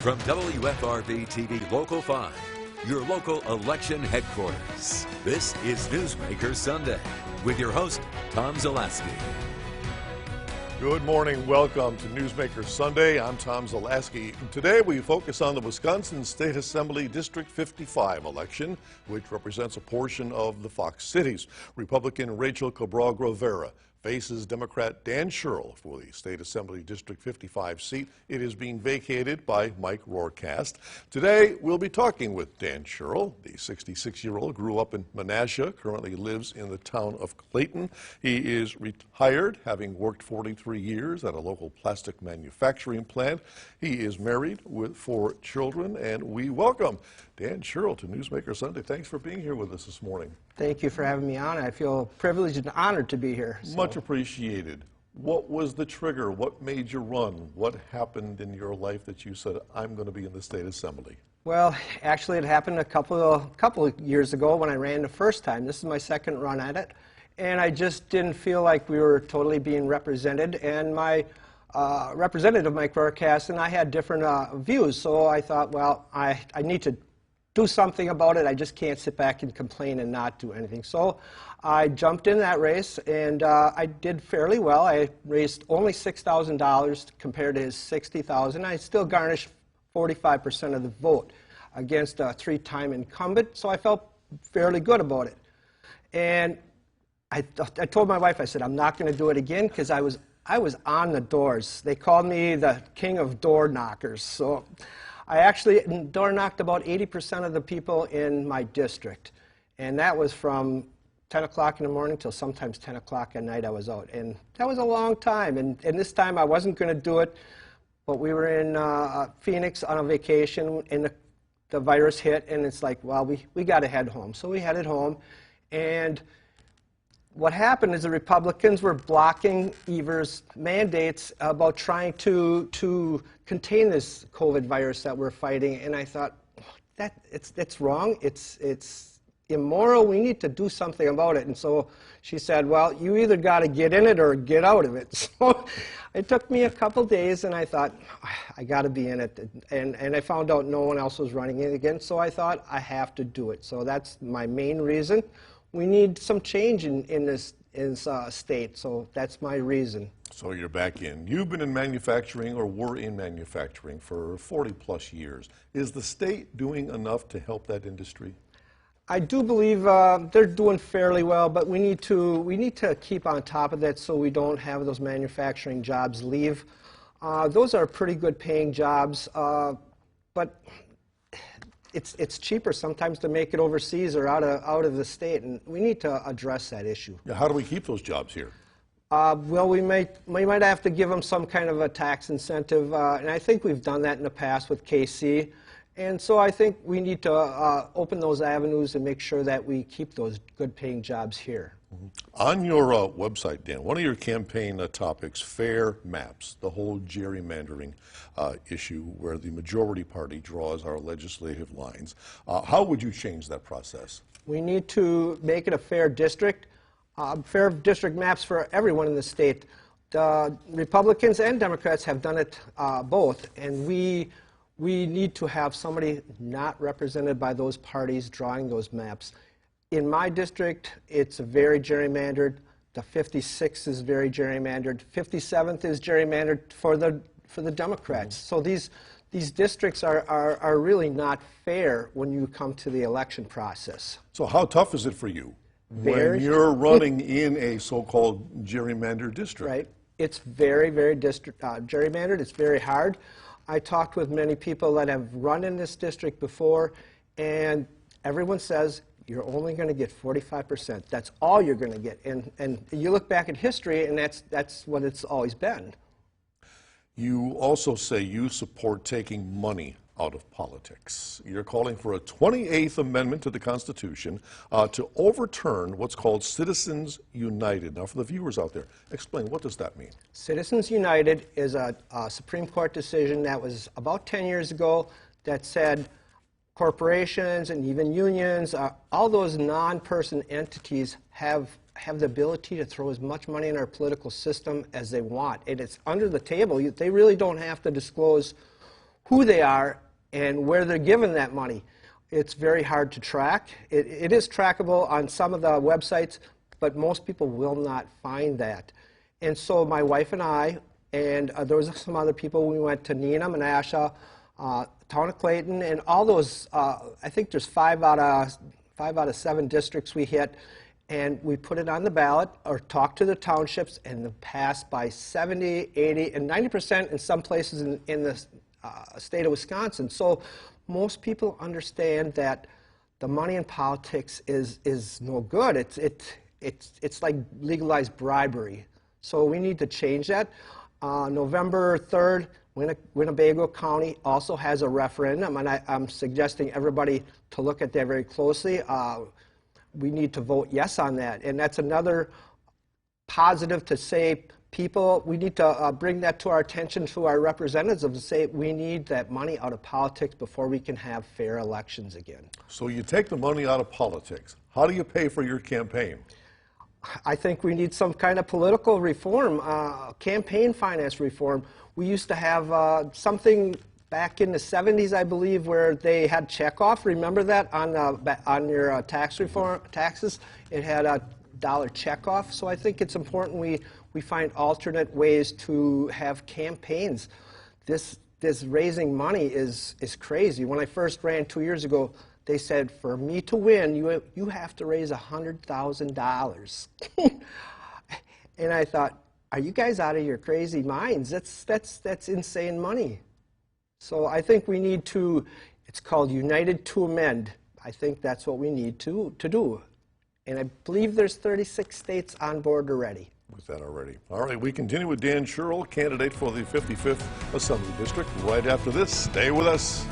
From WFRV TV Local 5, your local election headquarters, this is Newsmaker Sunday with your host, Tom Zaleski. Good morning. Welcome to Newsmaker Sunday. I'm Tom Zaleski. Today we focus on the Wisconsin State Assembly District 55 election, which represents a portion of the Fox Cities. Republican Rachel Cabraal-Gravera faces Democrat Dan Sherrill for the State Assembly District 55 seat. It is being vacated by Mike Rohrkast. Today, we'll be talking with Dan Sherrill. The 66-year-old grew up in Menasha, currently lives in the town of Clayton. He is retired, having worked 43 years at a local plastic manufacturing plant. He is married with 4 children, and we welcome Dan Sherrill to Newsmaker Sunday. Thanks for being here with us this morning. Thank you for having me on. I feel privileged and honored to be here. Much appreciated. What was the trigger? What made you run? What happened in your life that you said, I'm going to be in the State Assembly? Well, actually, it happened a couple of years ago when I ran the first time. This is my second run at it, and I just didn't feel like we were totally being represented. And my representative, Mike Rohrkast, and I had different views. So I thought, well, I need to do something about it. I just can't sit back and complain and not do anything. So I jumped in that race, and I did fairly well. I raised only $6,000 compared to his $60,000. I still garnished 45% of the vote against a 3-time incumbent, so I felt fairly good about it. And I told my wife, I said, I'm not going to do it again, because I was on the doors. They called me the king of door knockers. So I actually door knocked about 80% of the people in my district, and that was from 10 o'clock in the morning till sometimes 10 o'clock at night I was out, and that was a long time, and this time I wasn't going to do it, but we were in Phoenix on a vacation, and the virus hit, and it's like, well, we got to head home. So we headed home, and what happened is the Republicans were blocking Evers' mandates about trying to contain this COVID virus that we're fighting, and I thought, it's wrong, it's immoral, we need to do something about it. And so she said, well, you either got to get in it or get out of it. So it took me a couple days, and I thought, I got to be in it, and I found out no one else was running it again, so I thought, I have to do it. So that's my main reason. We need some change in this state, so that's my reason. So you're back in. You've been in manufacturing, or were in manufacturing, for 40-plus years. Is the state doing enough to help that industry? I do believe they're doing fairly well, but we need to keep on top of that so we don't have those manufacturing jobs leave. Those are pretty good paying jobs, but it's cheaper sometimes to make it overseas or out of the state, and we need to address that issue. Yeah, how do we keep those jobs here? Well, we might have to give them some kind of a tax incentive, and I think we've done that in the past with KC. And so I think we need to open those avenues and make sure that we keep those good-paying jobs here. Mm-hmm. On your website, Dan, one of your campaign topics, fair maps, the whole gerrymandering issue where the majority party draws our legislative lines. How would you change that process? We need to make it a fair district maps for everyone in the state. The Republicans and Democrats have done it both, and we need to have somebody not represented by those parties drawing those maps. In my district, it's very gerrymandered. The 56th is very gerrymandered. 57th is gerrymandered for the Democrats. So these districts are really not fair when you come to the election process. So how tough is it for you when you're running in a so-called gerrymandered district? Right. It's very, very gerrymandered. It's very hard. I talked with many people that have run in this district before, and everyone says you're only going to get 45%. That's all you're going to get. And you look back at history, and that's what it's always been. You also say you support taking money out of politics. You're calling for a 28th Amendment to the Constitution to overturn what's called Citizens United. Now, for the viewers out there, explain, what does that mean? Citizens United is a Supreme Court decision that was about 10 years ago that said corporations and even unions, all those non-person entities have the ability to throw as much money in our political system as they want. And it's under the table. They really don't have to disclose who they are and where they're given that money. It's very hard to track. It is trackable on some of the websites, but most people will not find that. And so my wife and I, and there was some other people, we went to Neenah, Menasha, Town of Clayton, and all those, I think there's 5 out of 7 districts we hit, and we put it on the ballot or talked to the townships, and it passed by 70, 80, and 90% in some places in the state of Wisconsin. So most people understand that the money in politics is no good. It's like legalized bribery. So we need to change that. November 3rd, Winnebago County also has a referendum, and I'm suggesting everybody to look at that very closely. We need to vote yes on that, and that's another positive to say people, we need to bring that to our attention to our representatives to say we need that money out of politics before we can have fair elections again. So you take the money out of politics. How do you pay for your campaign? I think we need some kind of political reform, campaign finance reform. We used to have something back in the 70s, I believe, where they had checkoff. Remember that on your taxes? It had a dollar checkoff. So I think it's important we find alternate ways to have campaigns. This raising money is crazy. When I first ran 2 years ago, they said, for me to win, you have to raise $100,000. And I thought, are you guys out of your crazy minds? That's insane money. So I think we need to, it's called United to Amend. I think that's what we need to do. And I believe there's 36 states on board already. With that already. All right, we continue with Dan Sherrill, candidate for the 55th Assembly District. Right after this, stay with us.